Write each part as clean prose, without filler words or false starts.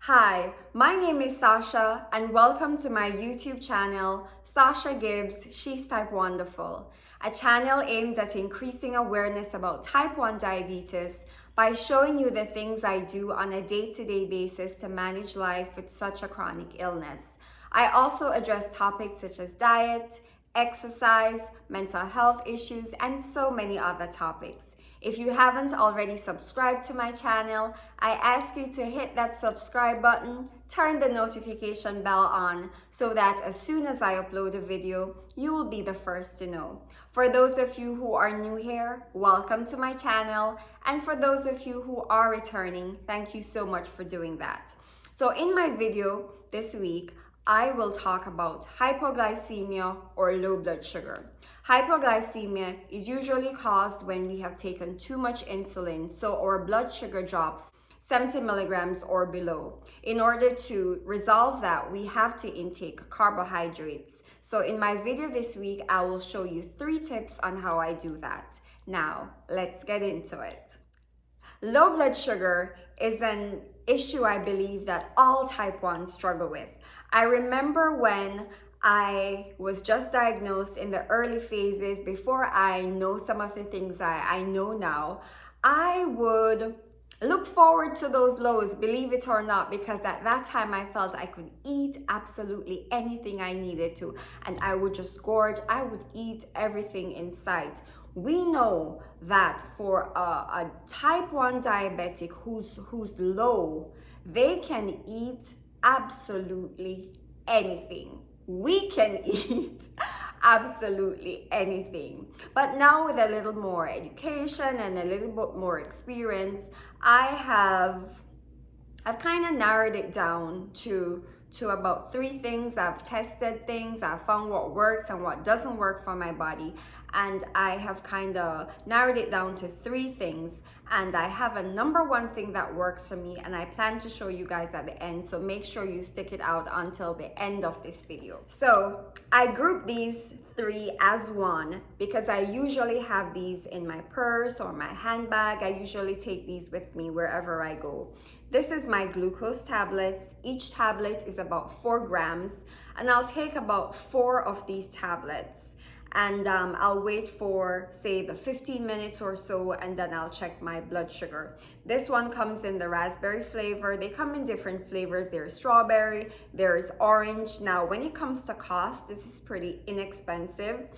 Hi, my name is Sasha and welcome to my YouTube channel, Sasha Gibbs, She's Type Wonderful, a channel aimed at increasing awareness about type 1 diabetes by showing you the things I do on a day-to-day basis to manage life with such a chronic illness. I also address topics such as diet, exercise, mental health issues, and so many other topics. If you haven't already subscribed to my channel, I ask you to hit that subscribe button, turn the notification bell on so that as soon as I upload a video, you will be the first to know. For those of you who are new here, welcome to my channel. And for those of you who are returning, thank you so much for doing that. So in my video this week, I will talk about hypoglycemia or low blood sugar. Hypoglycemia is usually caused when we have taken too much insulin, so our blood sugar drops 70 milligrams or below. In order to resolve that, we have to intake carbohydrates. So in my video this week, I will show you 3 tips on how I do that. Now, let's get into it. Low blood sugar is an issue I believe that all type 1 struggle with. I remember when I was just diagnosed in the early phases, before I know some of the things I know now, I would look forward to those lows, believe it or not, because at that time I felt I could eat absolutely anything I needed to, and I would just gorge. I would eat everything in sight. We know that for a type 1 diabetic who's low, they can eat absolutely anything. We can eat absolutely anything. But now with a little more education and a little bit more experience, I've kind of narrowed it down to about 3 things. I've tested things, I've found what works and what doesn't work for my body, and I have kind of narrowed it down to 3 things. And I have a number 1 thing that works for me, and I plan to show you guys at the end, so make sure you stick it out until the end of this video. So I group these 3 as one because I usually have these in my purse or my handbag. I usually take these with me wherever I go. This is my glucose tablets. Each tablet is about 4 grams, and I'll take about 4 of these tablets. And I'll wait for, say, the 15 minutes or so, and then I'll check my blood sugar. This one comes in the raspberry flavor. They come in different flavors. There's strawberry, there's orange. Now, when it comes to cost, this is pretty inexpensive.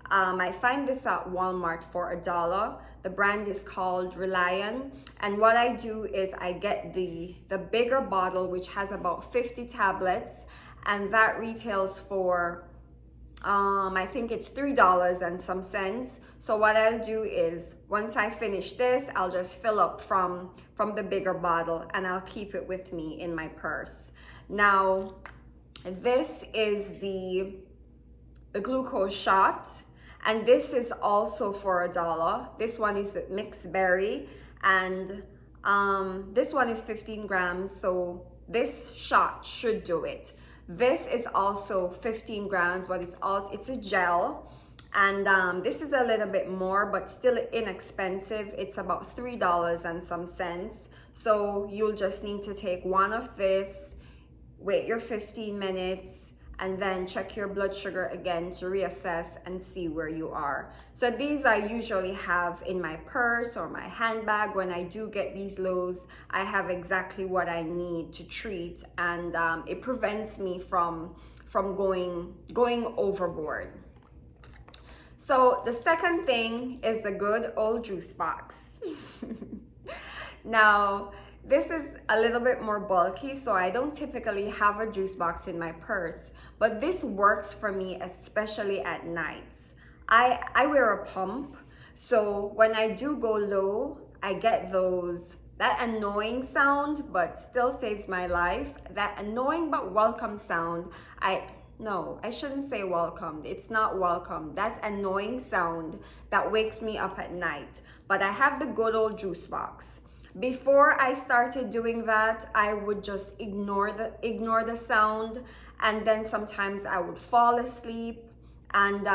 I find this at Walmart for $1. The brand is called Reliant. And what I do is I get the bigger bottle, which has about 50 tablets, and that retails for I think it's $3 and some cents. So what I'll do is once I finish this, I'll just fill up from the bigger bottle, and I'll keep it with me in my purse. Now, this is the glucose shot, and this is also for $1. This one is mixed berry, and this one is 15 grams, so this shot should do it. This is also 15 grams, but it's a gel, and this is a little bit more, but still inexpensive. It's about $3 and some cents. So you'll just need to take 1 of this, wait your 15 minutes, and then check your blood sugar again to reassess and see where you are. So these I usually have in my purse or my handbag. When I do get these lows, I have exactly what I need to treat, and it prevents me from going overboard. So the second thing is the good old juice box. Now, this is a little bit more bulky, so I don't typically have a juice box in my purse, but this works for me, especially at nights. I wear a pump, so when I do go low, I get that annoying sound, but still saves my life. That annoying but welcome sound. No, I shouldn't say welcome. It's not welcome. That annoying sound that wakes me up at night. But I have the good old juice box. Before I started doing that, I would just ignore the sound, and then sometimes I would fall asleep, and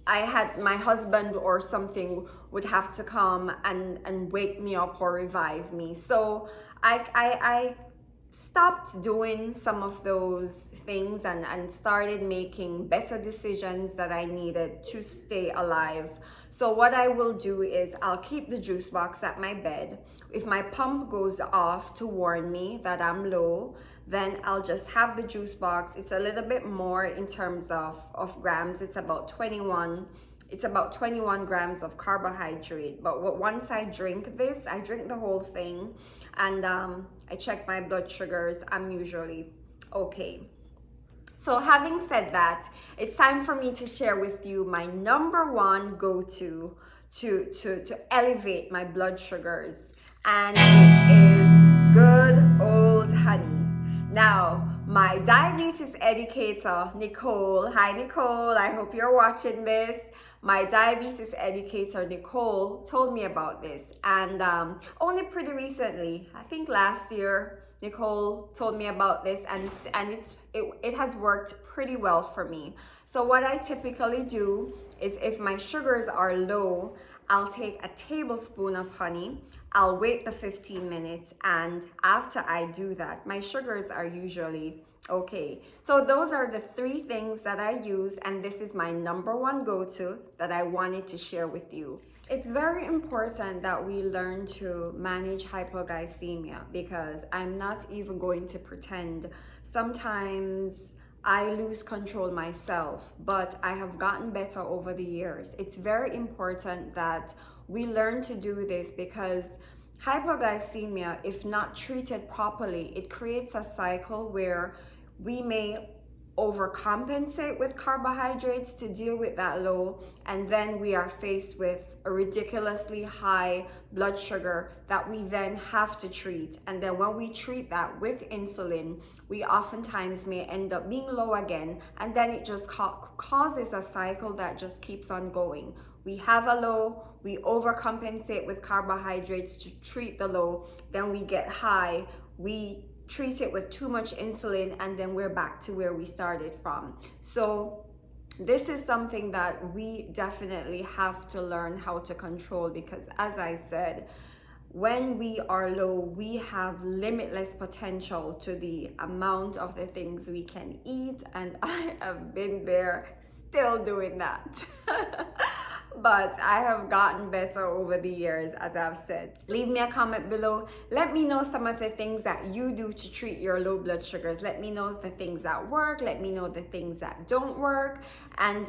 I had my husband or something would have to come and wake me up or revive me. So I stopped doing some of those things and started making better decisions that I needed to stay alive. So what I will do is I'll keep the juice box at my bed. If my pump goes off to warn me that I'm low, then I'll just have the juice box. It's a little bit more in terms of grams. It's about 21 grams of carbohydrate. But once I drink this, I drink the whole thing, and I check my blood sugars. I'm usually okay. So having said that, it's time for me to share with you my number one go-to to elevate my blood sugars, and it is good old honey. Now, my diabetes educator, Nicole, hi Nicole, I hope you're watching this. My diabetes educator, Nicole, told me about this, and only pretty recently, I think last year, Nicole told me about this, and it has worked pretty well for me. So what I typically do is, if my sugars are low, I'll take a tablespoon of honey. I'll wait the 15 minutes, and after I do that, my sugars are usually okay. So those are the three things that I use, and this is my number one go-to that I wanted to share with you. It's very important that we learn to manage hypoglycemia, because I'm not even going to pretend. Sometimes I lose control myself, but I have gotten better over the years. It's very important that we learn to do this, because hypoglycemia, if not treated properly, it creates a cycle where we may overcompensate with carbohydrates to deal with that low, and then we are faced with a ridiculously high blood sugar that we then have to treat. And then when we treat that with insulin, we oftentimes may end up being low again, and then it just causes a cycle that just keeps on going. We have a low, we overcompensate with carbohydrates to treat the low, then we get high, we treat it with too much insulin, and then we're back to where we started from. So this is something that we definitely have to learn how to control, because as I said, when we are low, we have limitless potential to the amount of the things we can eat, and I have been there still doing that. But I have gotten better over the years, as I've said. Leave me a comment below. Let me know some of the things that you do to treat your low blood sugars. Let me know the things that work. Let me know the things that don't work. And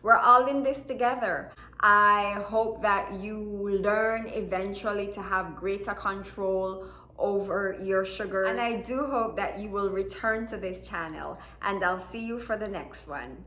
we're all in this together. I hope that you learn eventually to have greater control over your sugar. And I do hope that you will return to this channel. And I'll see you for the next one.